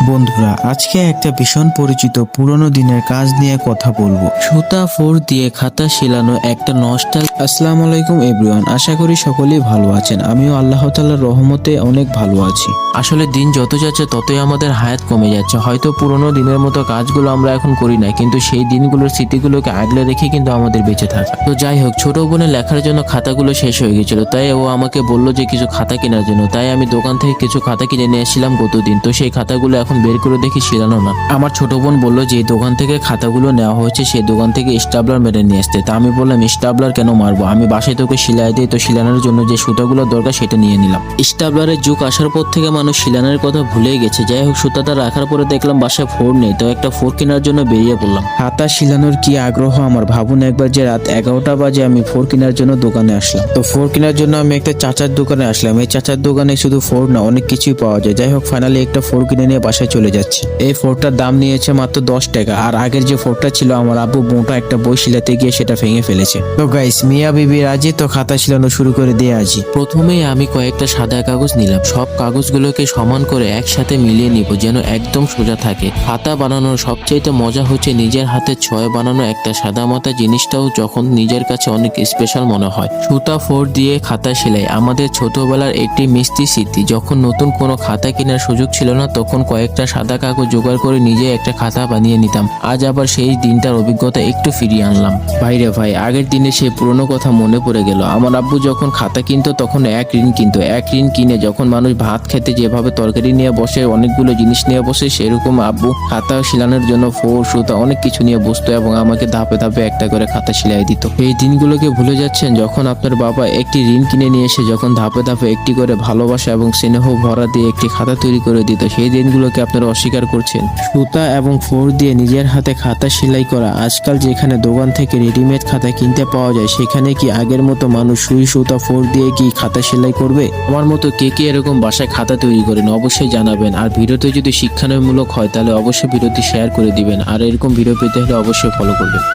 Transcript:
বন্ধুরা, আজকে একটা ভীষণ পরিচিত পুরনো দিনের কাজ নিয়ে কথা বলবো। সুতা ফোর দিয়ে খাতা শিলানো একটা নস্টাল। আসসালামু আলাইকুম এভরিওয়ান, আশা করি সকলেই ভালো আছেন। আমিও আল্লাহ তাআলার রহমতে অনেক ভালো আছি। আসলে দিন যত যাচ্ছে ততই আমাদের হায়াত কমে যাচ্ছে। হয়তো পুরনো দিনের মতো কাজগুলো আমরা এখন করি না, কিন্তু সেই দিনগুলোর স্মৃতিগুলোকে আগলে রেখে কিন্তু আমাদের বেঁচে থাকা। তো যাই হোক, ছোট বোনের লেখার জন্য খাতাগুলো শেষ হয়ে গেছিল, তাই ও আমাকে বললো যে কিছু খাতা কেনার জন্য। তাই আমি দোকান থেকে কিছু খাতা কিনে নিয়ে এসেছিলাম গতদিন। তো সেই খাতাগুলো এখন বের করে দেখি শিলানো না। আমার ছোট বোন বললো যে দোকান থেকে খাতাগুলো নেওয়া হয়েছে, সেই দোকান থেকে স্টাবলার মেরে নিয়ে আসতে। তা আমি বললাম স্টাবলার কেন মারবো, আমি বাসায় তোকে শিলাই দিই, তো শিলানোর জন্য যে সুতাগুলো দরকার সেটা নিয়ে নিলাম। স্টাবলারের যুগ আসার পর থেকে মানুষ শিলানোর কথা ভুলেই গেছে। যাই হোক, সুতাটা রাখার পরে দেখলাম বাসায় ফোর নেই, তো একটা ফোর কেনার জন্য বেরিয়ে পড়লাম। খাতা শিলানোর কি আগ্রহ আমার, ভাবুন একবার যে রাত 11টা বাজে আমি ফোর কেনার জন্য দোকানে আসলাম। তো ফোর কেনার জন্য আমি একটা চাচার দোকানে আসলাম। এই চাচার দোকানে শুধু ফোর না, অনেক কিছুই পাওয়া যায়। যাই হোক, ফাইনালি একটা ফোর কিনে নিয়ে বাসায় চলে যাচ্ছে। এই ফোরটার দাম নিয়েছে মাত্র 10 টাকা। আর আগের যে ফোরটা ছিল, আমার আব্বু মোটা একটা বই শিলাতে গিয়ে সেটা ভেঙে ফেলেছে। তো গাইস, মিয়া বিবি রাজি, তো খাতা শিলানো শুরু করে দিয়ে আছি। প্রথমেই আমি কয়েকটা সাদা কাগজ নিলাম। সব কাগজগুলোকে সমান করে একসাথে মিলিয়ে নিব যেন একদম সোজা থাকে। খাতা বানানোর সবচেয়ে মজা হচ্ছে নিজের হাতে ছয় বানানো একটা সাদা মাথা জিনিসটাও যখন নিজের কাছে অনেক স্পেশাল মনে হয়। সুতা ফোর দিয়ে খাতা সেলাই আমাদের ছোটবেলার একটি মিষ্টি স্মৃতি। যখন নতুন কোনো খাতা কেনার সুযোগ ছিল না, তখন কয়েকটা সাদা কাগজ জোগাড় করে নিজে একটা খাতা বানিয়ে নিতাম। আজ আবার সেই দিনটার অভিজ্ঞতা একটু ফিরিয়ে আনলাম। ভাইরে ভাই, আগের দিনে সেই পুরনো কথা মনে পড়ে গেল। আমার আব্বু যখন খাতা কিনতো তখন এক ঋণ কিনতো। এক ঋণ কিনে যখন মানুষ ভাত খেতে যেভাবে তরকারি নিয়ে বসে, অনেকগুলো জিনিস নিয়ে বসে, সেরকম আব্বু খাতা শিলানোর জন্য ফোর সুতা অনেক কিছু নিয়ে বসতো এবং আমাকে ধাপে ধাপে একটা করে খাতা সেলাই দিত। এই দিনগুলোকে ভুলে যাচ্ছেন যখন আপনার বাবা একটি ঋণ কিনে নিয়ে এসে যখন ধাপে ধাপে একটি করে ভালোবাসা এবং স্নেহ ভরা দিয়ে একটি খাতা তৈরি করে দিত। সেই দিনগুলোকে আপনারা অস্বীকার করছেন। সুতা এবং ফোর দিয়ে নিজের হাতে খাতা সেলাই করা। আজকাল যেখানে দোকান থেকে রেডিমেড খাতা কিনতে পাওয়া যায়, সেখানে কি আগের মতো মানুষ সুই সুতা ফোর দিয়ে কি খাতা সেলাই করবে? আমার মতো কে কে এরকম বাসায় খাতা তৈরি করেন অবশ্যই জানাবেন। আর ভিডিওতে যদি শিক্ষামূলক হয় তাহলে অবশ্যই ভিডিওটি শেয়ার করে দিবেন। আর এরকম ভিডিও পেতে হলে অবশ্যই ফলো করবেন।